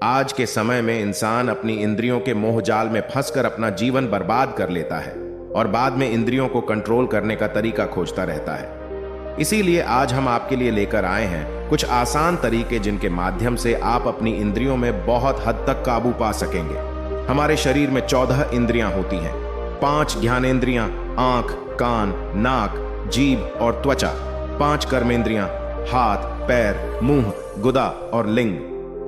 आज के समय में इंसान अपनी इंद्रियों के मोह जाल में फंसकर अपना जीवन बर्बाद कर लेता है और बाद में इंद्रियों को कंट्रोल करने का तरीका खोजता रहता है। इसीलिए आज हम आपके लिए लेकर आए हैं कुछ आसान तरीके जिनके माध्यम से आप अपनी इंद्रियों में बहुत हद तक काबू पा सकेंगे। हमारे शरीर में 14 इंद्रियां होती हैं। 5 ज्ञानेंद्रियां आंख, कान, नाक, जीभ और त्वचा। 5 कर्मेंद्रियां हाथ, पैर, मुंह, गुदा और लिंग।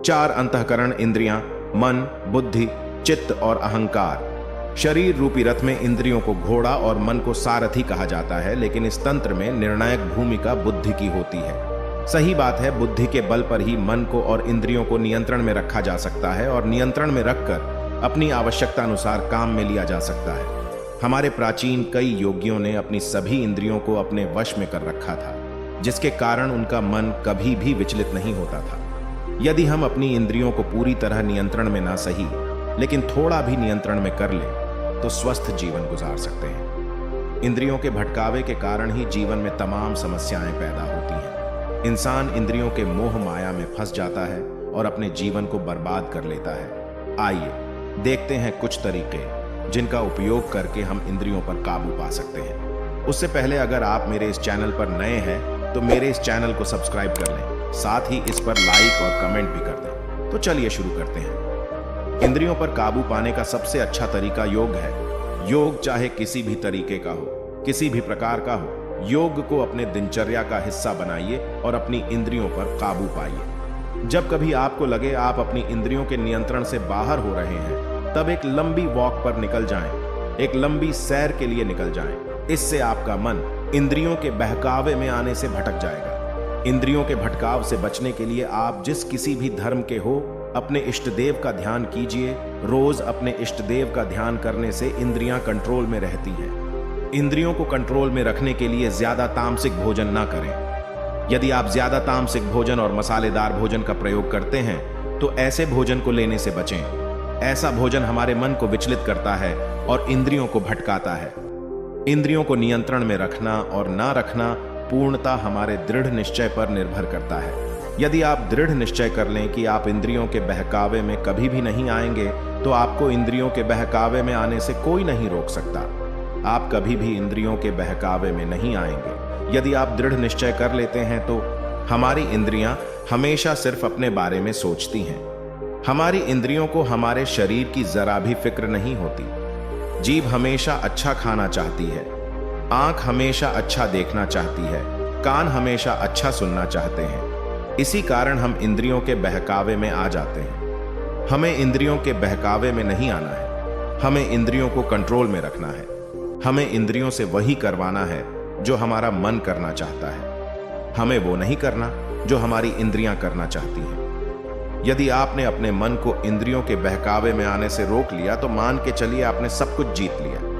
4 अंतःकरण इंद्रियां मन, बुद्धि, चित्त और अहंकार। शरीर रूपी रथ में इंद्रियों को घोड़ा और मन को सारथी कहा जाता है, लेकिन इस तंत्र में निर्णायक भूमिका बुद्धि की होती है। सही बात है, बुद्धि के बल पर ही मन को और इंद्रियों को नियंत्रण में रखा जा सकता है और नियंत्रण में रखकर अपनी आवश्यकता अनुसार काम में लिया जा सकता है। हमारे प्राचीन कई योगियों ने अपनी सभी इंद्रियों को अपने वश में कर रखा था, जिसके कारण उनका मन कभी भी विचलित नहीं होता था। यदि हम अपनी इंद्रियों को पूरी तरह नियंत्रण में ना सही लेकिन थोड़ा भी नियंत्रण में कर लें तो स्वस्थ जीवन गुजार सकते हैं। इंद्रियों के भटकावे के कारण ही जीवन में तमाम समस्याएं पैदा होती हैं। इंसान इंद्रियों के मोह माया में फंस जाता है और अपने जीवन को बर्बाद कर लेता है। आइए देखते हैं कुछ तरीके जिनका उपयोग करके हम इंद्रियों पर काबू पा सकते हैं। उससे पहले अगर आप मेरे इस चैनल पर नए हैं तो मेरे इस चैनल को सब्सक्राइब कर लें, साथ ही इस पर लाइक और कमेंट भी कर दें। तो चलिए शुरू करते हैं। इंद्रियों पर काबू पाने का सबसे अच्छा तरीका योग है। योग चाहे किसी भी तरीके का हो, किसी भी प्रकार का हो, योग को अपने दिनचर्या का हिस्सा बनाइए और अपनी इंद्रियों पर काबू पाइए। जब कभी आपको लगे आप अपनी इंद्रियों के नियंत्रण से बाहर हो रहे हैं, तब एक लंबी वॉक पर निकल जाएं, एक लंबी सैर के लिए निकल जाएं। इससे आपका मन इंद्रियों के बहकावे में आने से भटक जाएगा। इंद्रियों के भटकाव से बचने के लिए आप जिस किसी भी धर्म के हो, अपने इष्ट देव का ध्यान कीजिए। रोज अपने इष्ट देव का ध्यान करने से इंद्रियां कंट्रोल में रहती हैं। इंद्रियों को कंट्रोल में रखने के लिए ज्यादा तामसिक भोजन ना करें। यदि आप ज्यादा तामसिक भोजन और मसालेदार भोजन का प्रयोग करते हैं तो ऐसे भोजन को लेने से बचें। ऐसा भोजन हमारे मन को विचलित करता है और इंद्रियों को भटकाता है। इंद्रियों को नियंत्रण में रखना और ना रखना पूर्णतः हमारे दृढ़ निश्चय पर निर्भर करता है। यदि आप दृढ़ निश्चय कर लें कि आप इंद्रियों के बहकावे में कभी भी नहीं आएंगे, तो आपको इंद्रियों के बहकावे में आने से कोई नहीं रोक सकता। आप कभी भी इंद्रियों के बहकावे में नहीं आएंगे। यदि आप दृढ़ निश्चय कर लेते हैं तो हमारी इंद्रियां हमेशा सिर्फ अपने बारे में सोचती हैं। हमारी इंद्रियों को हमारे शरीर की जरा भी फिक्र नहीं होती। जीभ हमेशा अच्छा खाना चाहती है, आंख हमेशा अच्छा देखना चाहती है, कान हमेशा अच्छा सुनना चाहते हैं। इसी कारण हम इंद्रियों के बहकावे में आ जाते हैं। हमें इंद्रियों के बहकावे में नहीं आना है, हमें इंद्रियों को कंट्रोल में रखना है। हमें इंद्रियों से वही करवाना है जो हमारा मन करना चाहता है, हमें वो नहीं करना जो हमारी इंद्रियां करना चाहती हैं। यदि आपने अपने मन को इंद्रियों के बहकावे में आने से रोक लिया तो मान के चलिए आपने सब कुछ जीत लिया।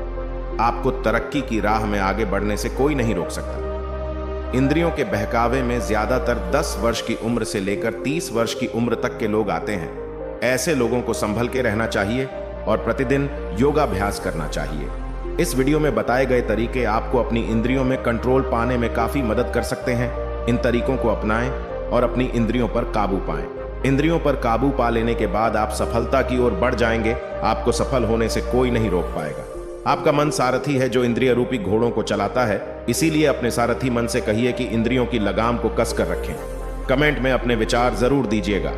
आपको तरक्की की राह में आगे बढ़ने से कोई नहीं रोक सकता। इंद्रियों के बहकावे में ज्यादातर 10 वर्ष की उम्र से लेकर 30 वर्ष की उम्र तक के लोग आते हैं। ऐसे लोगों को संभल के रहना चाहिए और प्रतिदिन योगाभ्यास करना चाहिए। इस वीडियो में बताए गए तरीके आपको अपनी इंद्रियों में कंट्रोल पाने में काफी मदद कर सकते हैं। इन तरीकों को अपनाएं और अपनी इंद्रियों पर काबू पाएं। इंद्रियों पर काबू पा लेने के बाद आप सफलता की ओर बढ़ जाएंगे। आपको सफल होने से कोई नहीं रोक पाएगा। आपका मन सारथी है जो इंद्रिय रूपी घोड़ों को चलाता है। इसीलिए अपने सारथी मन से कहिए कि इंद्रियों की लगाम को कस कर रखें। कमेंट में अपने विचार जरूर दीजिएगा।